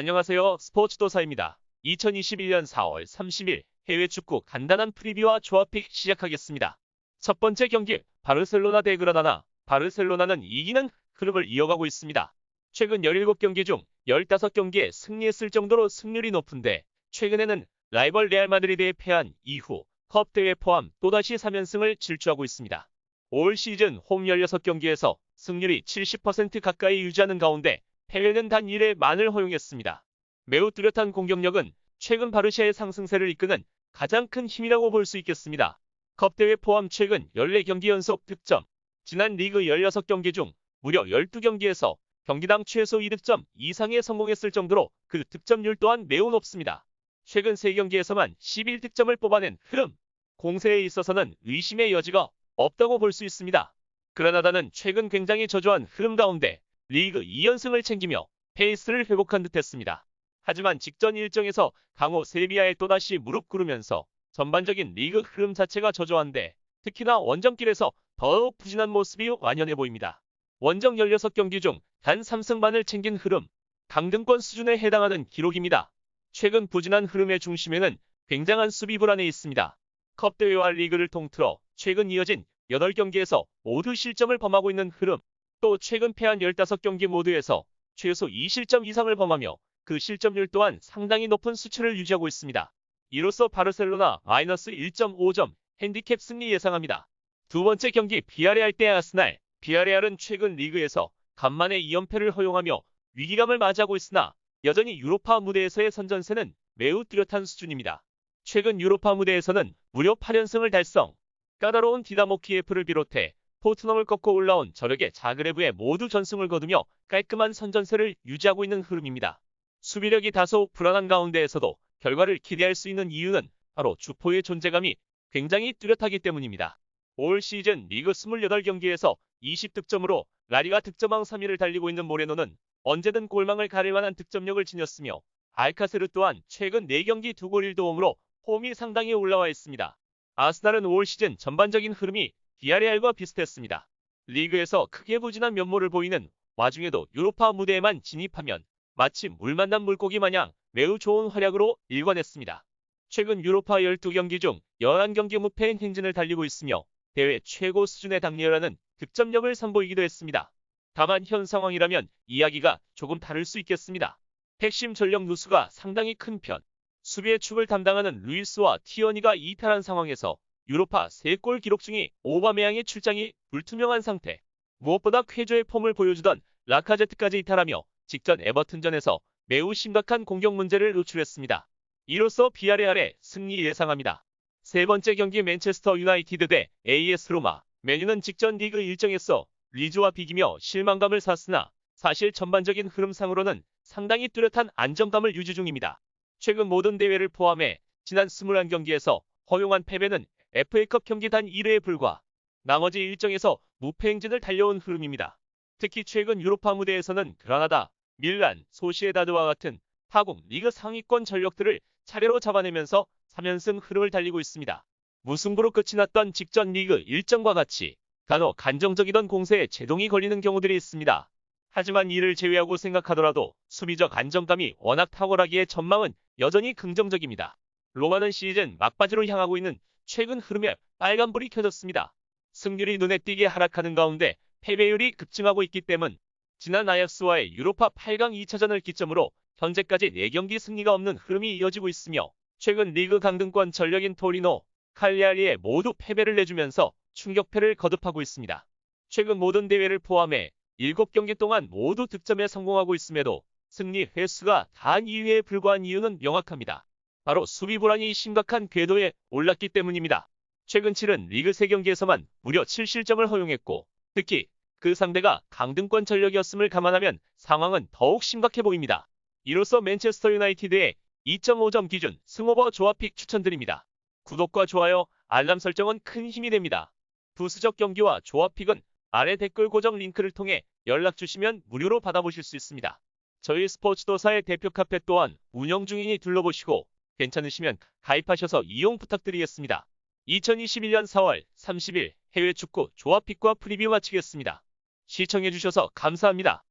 안녕하세요. 스포츠도사입니다. 2021년 4월 30일 해외 축구 간단한 프리뷰와 조합픽 시작하겠습니다. 첫 번째 경기 바르셀로나 대 그라나다. 바르셀로나는 이기는 흐름을 이어가고 있습니다. 최근 17경기 중 15경기에 승리했을 정도로 승률이 높은데 최근에는 라이벌 레알 마드리드에 패한 이후 컵 대회 포함 또다시 3연승을 질주하고 있습니다. 올 시즌 홈 16경기에서 승률이 70% 가까이 유지하는 가운데 해외는 단 1회만을 허용했습니다. 매우 뚜렷한 공격력은 최근 바르샤의 상승세를 이끄는 가장 큰 힘이라고 볼 수 있겠습니다. 컵대회 포함 최근 14경기 연속 득점, 지난 리그 16경기 중 무려 12경기에서 경기당 최소 2득점 이상에 성공했을 정도로 그 득점률 또한 매우 높습니다. 최근 3경기에서만 11득점을 뽑아낸 흐름, 공세에 있어서는 의심의 여지가 없다고 볼 수 있습니다. 그라나다는 최근 굉장히 저조한 흐름 가운데 리그 2연승을 챙기며 페이스를 회복한 듯했습니다. 하지만 직전 일정에서 강호 세비야에 또다시 무릎 꿇으면서 전반적인 리그 흐름 자체가 저조한데 특히나 원정길에서 더욱 부진한 모습이 완연해 보입니다. 원정 16경기 중 단 3승만을 챙긴 흐름, 강등권 수준에 해당하는 기록입니다. 최근 부진한 흐름의 중심에는 굉장한 수비 불안이 있습니다. 컵대회와 리그를 통틀어 최근 이어진 8경기에서 모두 실점을 범하고 있는 흐름, 또 최근 패한 15경기 모두에서 최소 2실점 이상을 범하며 그 실점률 또한 상당히 높은 수치를 유지하고 있습니다. 이로써 바르셀로나 마이너스 1.5점 핸디캡 승리 예상합니다. 두 번째 경기 비아레알 대 아스날. 비아레알은 최근 리그에서 간만에 2연패를 허용하며 위기감을 맞이하고 있으나 여전히 유로파 무대에서의 선전세는 매우 뚜렷한 수준입니다. 최근 유로파 무대에서는 무려 8연승을 달성, 까다로운 디나모 키예프를 비롯해 토트넘을 꺾고 올라온 저력의 자그레브에 모두 전승을 거두며 깔끔한 선전세를 유지하고 있는 흐름입니다. 수비력이 다소 불안한 가운데에서도 결과를 기대할 수 있는 이유는 바로 주포의 존재감이 굉장히 뚜렷하기 때문입니다. 올 시즌 리그 28경기에서 20득점으로 라리가 득점왕 3위를 달리고 있는 모레노는 언제든 골망을 가릴 만한 득점력을 지녔으며 알카세르 또한 최근 4경기 2골 1도움으로 폼이 상당히 올라와 있습니다. 아스날은 올 시즌 전반적인 흐름이 비아레알과 비슷했습니다. 리그에서 크게 부진한 면모를 보이는 와중에도 유로파 무대에만 진입하면 마치 물 만난 물고기 마냥 매우 좋은 활약으로 일관했습니다. 최근 유로파 12경기 중 11경기 무패인 행진을 달리고 있으며 대회 최고 수준의 당리라는 득점력을 선보이기도 했습니다. 다만 현 상황이라면 이야기가 조금 다를 수 있겠습니다. 핵심 전력 누수가 상당히 큰 편, 수비의 축을 담당하는 루이스와 티어니가 이탈한 상황에서 유로파 3골 기록 중이 오바메양의 출장이 불투명한 상태, 무엇보다 쾌조의 폼을 보여주던 라카제트까지 이탈하며 직전 에버튼전에서 매우 심각한 공격 문제를 노출했습니다. 이로써 비아레알의 승리 예상합니다. 세 번째 경기 맨체스터 유나이티드 대 AS 로마. 맨유는 직전 리그 일정에서 리즈와 비기며 실망감을 샀으나 사실 전반적인 흐름상으로는 상당히 뚜렷한 안정감을 유지 중입니다. 최근 모든 대회를 포함해 지난 21경기에서 허용한 패배는 FA컵 경기 단 1회에 불과, 나머지 일정에서 무패 행진을 달려온 흐름입니다. 특히 최근 유로파 무대에서는 그라나다, 밀란, 소시에다드와 같은 타국 리그 상위권 전력들을 차례로 잡아내면서 3연승 흐름을 달리고 있습니다. 무승부로 끝이 났던 직전 리그 일정과 같이 간혹 간정적이던 공세에 제동이 걸리는 경우들이 있습니다. 하지만 이를 제외하고 생각하더라도 수비적 안정감이 워낙 탁월하기에 전망은 여전히 긍정적입니다. 로마는 시즌 막바지로 향하고 있는 최근 흐름에 빨간불이 켜졌습니다. 승률이 눈에 띄게 하락하는 가운데 패배율이 급증하고 있기 때문 지난 아약스와의 유로파 8강 2차전을 기점으로 현재까지 4경기 승리가 없는 흐름이 이어지고 있으며 최근 리그 강등권 전력인 토리노, 칼리아리에 모두 패배를 내주면서 충격패를 거듭하고 있습니다. 최근 모든 대회를 포함해 7경기 동안 모두 득점에 성공하고 있음에도 승리 횟수가 단 2회에 불과한 이유는 명확합니다. 바로 수비 불안이 심각한 궤도에 올랐기 때문입니다. 최근 치른 리그 3경기에서만 무려 7실점을 허용했고 특히 그 상대가 강등권 전력이었음을 감안하면 상황은 더욱 심각해 보입니다. 이로써 맨체스터 유나이티드의 2.5점 기준 승오버 조합픽 추천드립니다. 구독과 좋아요, 알람 설정은 큰 힘이 됩니다. 부수적 경기와 조합픽은 아래 댓글 고정 링크를 통해 연락 주시면 무료로 받아보실 수 있습니다. 저희 스포츠도사의 대표 카페 또한 운영 중이니 둘러보시고 괜찮으시면 가입하셔서 이용 부탁드리겠습니다. 2021년 4월 30일 해외 축구 조합픽과 프리뷰 마치겠습니다. 시청해주셔서 감사합니다.